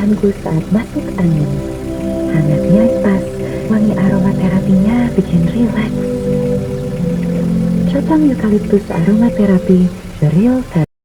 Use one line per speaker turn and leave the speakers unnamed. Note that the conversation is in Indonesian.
bawahanku saat masuk angin. Hangatnya pas, wangi aromaterapinya bikin rileks. Cabang eukaliptus aromaterapi The Real Therapy.